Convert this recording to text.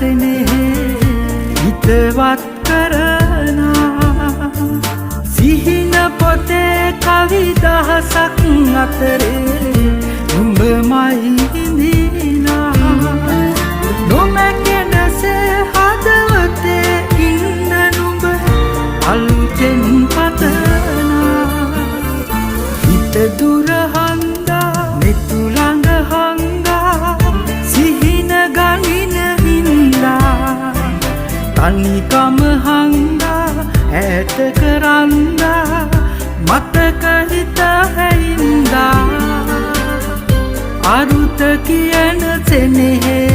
සෙනෙහේ හිතවත් කරනා සිහින පොතේ කවි දහසක් අතරේ නුඹමයි හිඳිනා නොමැකෙනසේ හදවතේ ඉන්න නුඹ අලුතෙන් පතනා හිත දුර හන්දා මෙතු ළඟ හංගා සිහින ගනින හින්දා තනිකම හංගා ඈත කරන්දා මතක හිත හැයින්දා අරුත කියන සෙනෙහේ